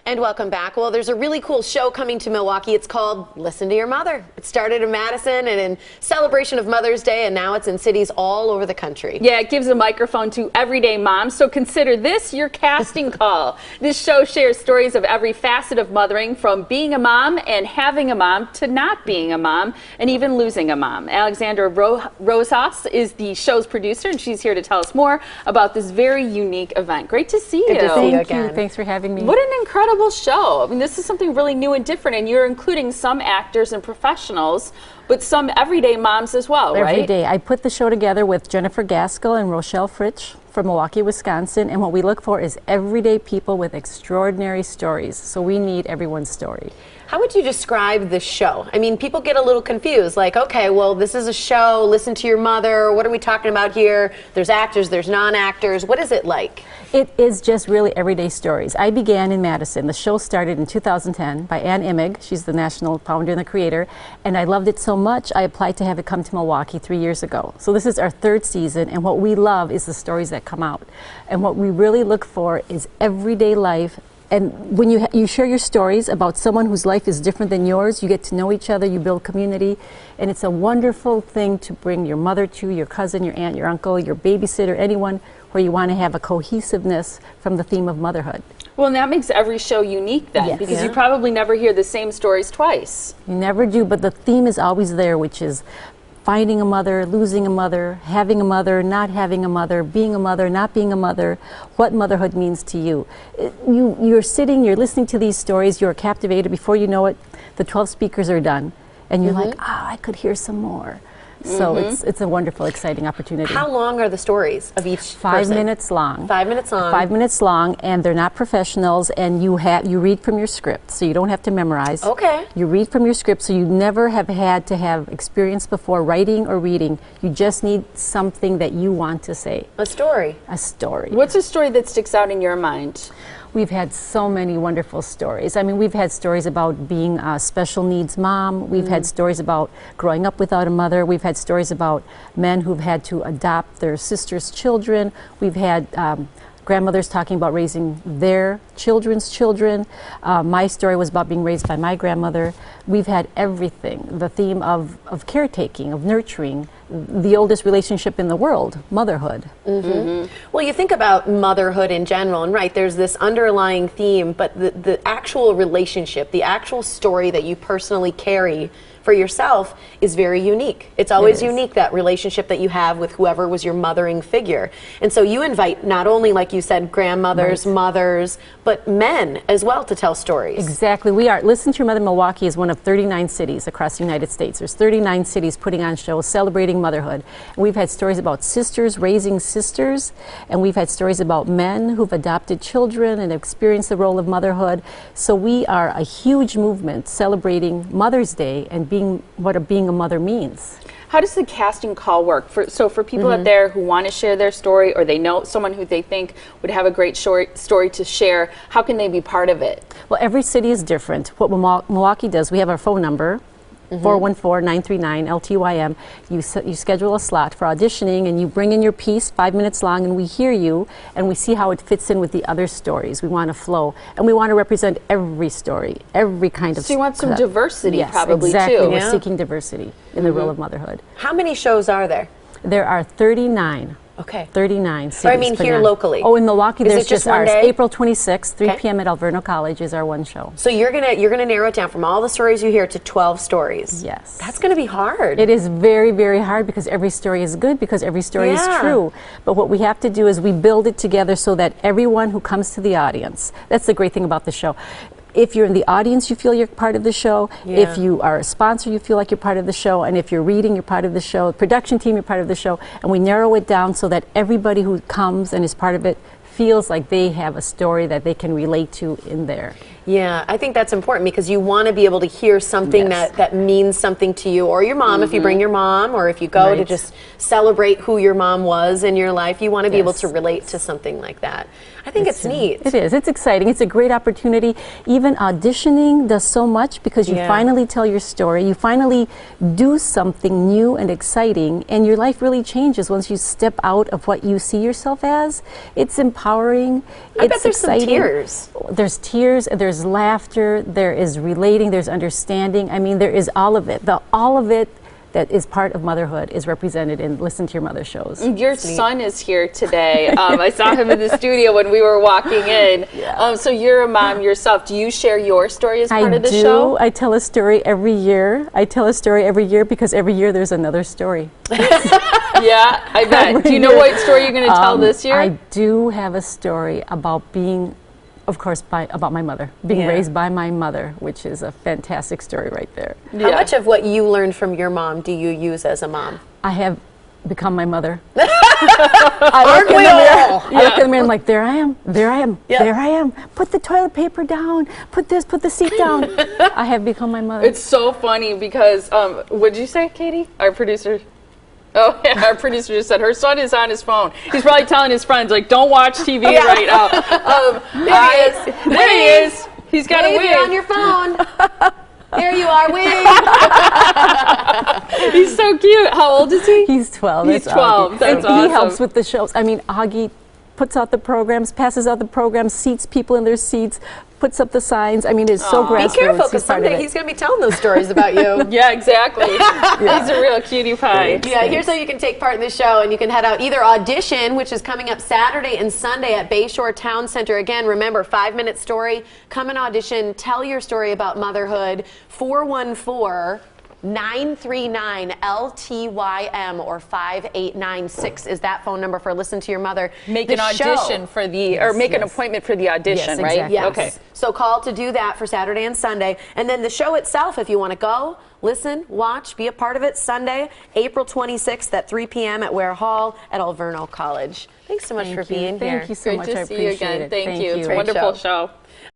And welcome back. Well, there's a really cool show coming to Milwaukee. It's called Listen to Your Mother. It started in Madison and in celebration of Mother's Day, and now it's in cities all over the country. Yeah, it gives a microphone to everyday moms, so consider this your casting call. This show shares stories of every facet of mothering, from being a mom and having a mom to not being a mom and even losing a mom. Alexandra Rosas is the show's producer, and she's here to tell us more about this very unique event. Great to see you. Good to see you again. Thank you. Thanks for having me. What an incredible show. I mean, this is something really new and different, and you're including some actors and professionals, but some everyday moms as well, right? Every day. I put the show together with Jennifer Gaskell and Rochelle Fritsch from Milwaukee, Wisconsin, and what we look for is everyday people with extraordinary stories. So we need everyone's story. How would you describe the show? I mean, people get a little confused, like, okay, well, this is a show, Listen to Your Mother, what are we talking about here? There's actors, there's non-actors. What is it like? It is just really everyday stories. I began in Madison. The show started in 2010 by Imig. She's the national founder and the creator, and I loved it so much I applied to have it come to Milwaukee 3 years ago. So this is our third season, and what we love is the stories that come out. And what we really look for is everyday life. And when you share your stories about someone whose life is different than yours, you get to know each other, you build community, and it's a wonderful thing to bring your mother to, your cousin, your aunt, your uncle, your babysitter, anyone where you want to have a cohesiveness from the theme of motherhood. Well, and that makes every show unique then, Yes. because you probably never hear the same stories twice. You never do, but the theme is always there, which is finding a mother, losing a mother, having a mother, not having a mother, being a mother, not being a mother, what motherhood means to you. You're sitting, you're listening to these stories, you're captivated. Before you know it, the 12 speakers are done, and you're like, I could hear some more. So it's a wonderful, exciting opportunity. How long are the stories of each 5 person? minutes long. 5 minutes long. 5 minutes long, and they're not professionals, and you read from your script, so you don't have to memorize. Okay. You read from your script, so you never have had to have experience before writing or reading. You just need something that you want to say. A story. A story. What's a story that sticks out in your mind? We've had so many wonderful stories. I mean, we've had stories about being a special needs mom. We've had stories about growing up without a mother. We've had stories about men who've had to adopt their sister's children. We've had grandmothers talking about raising their children's children. My story was about being raised by my grandmother. We've had everything. The theme of caretaking, of nurturing, the oldest relationship in the world, motherhood. Well, you think about motherhood in general, and right, there's this underlying theme, but the actual relationship, the actual story that you personally carry for yourself is very unique. It's always unique, that relationship that you have with whoever was your mothering figure. And so you invite not only, like you said, grandmothers, mothers, but men as well to tell stories. Exactly. We are. Listen to Your Mother Milwaukee is one of 39 cities across the United States. There's 39 cities putting on shows celebrating motherhood. And we've had stories about sisters raising sisters, and we've had stories about men who've adopted children and experienced the role of motherhood. So we are a huge movement celebrating Mother's Day and what being a mother means. How does the casting call work? So for people out there who want to share their story, or they know someone who they think would have a great short story to share, how can they be part of it? Well, every city is different. What Milwaukee does, we have our phone number, 414-939-LTYM. You schedule a slot for auditioning, and you bring in your piece, 5 minutes long, and we hear you, and we see how it fits in with the other stories. We want to flow, and we want to represent every story, every kind of. So you want some diversity, probably, exactly. too. We're seeking diversity in the role of motherhood. How many shows are there? There are 39. Okay. 39 cities. I mean here locally. Oh, in Milwaukee, Is there's it just one ours. day? April 26th, 3 p.m. at Alverno College is our one show. So you're gonna narrow it down from all the stories you hear to 12 stories. Yes. That's gonna be hard. It is very, very hard, because every story is good, because every story is true. But what we have to do is we build it together so that everyone who comes to the audience, that's the great thing about the show. If you're in the audience, you feel you're part of the show. If you are a sponsor, you feel like you're part of the show. And if you're reading, you're part of the show. Production team, you're part of the show. And we narrow it down so that everybody who comes and is part of it feels like they have a story that they can relate to in there. Yeah, I think that's important, because you want to be able to hear something that means something to you, or your mom, if you bring your mom, or if you go to just celebrate who your mom was in your life, you want to be able to relate to something like that. I think it's neat. It is. It's exciting. It's a great opportunity. Even auditioning does so much, because you finally tell your story. You finally do something new and exciting, and your life really changes once you step out of what you see yourself as. It's empowering. I bet there's some tears. There's tears. There's there's laughter, there is relating, there's understanding. I mean, there is all of it. All of it that is part of motherhood is represented in Listen to Your Mother shows. Your son is here today. I saw him in the studio when we were walking in. Yeah. So you're a mom yourself. Do you share your story as part of the show? I tell a story every year. I tell a story every year because every year there's another story. Yeah, I bet. Do you know what story you're going to tell this year? I do have a story about being, of course, about my mother, being raised by my mother, which is a fantastic story right there. How much of what you learned from your mom do you use as a mom? I have become my mother. Aren't we all? I look in the mirror and I'm like, there I am, there I am, there I am. Put the toilet paper down, put the seat down. I have become my mother. It's so funny because, what did you say, Katie? Our producer? Oh, yeah, our producer just said her son is on his phone. He's probably telling his friends, like, don't watch TV right now. There he is. There he is. He's got a wig. You're on your phone. There you are, wig. He's so cute. How old is he? He's 12. He's 12. That's awesome. He helps with the shows. I mean, Augie puts out the programs, passes out the programs, seats people in their seats, puts up the signs. I mean, it's so grassroots. Be careful, because someday he's going to be telling those stories about you. Yeah, exactly. He's a real cutie pie. Yeah, here's how you can take part in the show, and you can head out either audition, which is coming up Saturday and Sunday at Bayshore Town Center. Again, remember, 5-minute story. Come and audition. Tell your story about motherhood. 414-939-LTYM or 5896 is that phone number for Listen to Your Mother. Make an audition for the, or make an appointment for the audition, right? Exactly. Yes. Okay. So call to do that for Saturday and Sunday. And then the show itself, if you want to go, listen, watch, be a part of it, Sunday, April 26th at 3 p.m. at Wehr Hall at Alverno College. Thanks so much for being here. Thank you so much. I Great to see you appreciate again. it. Thank you. It's a Great wonderful show.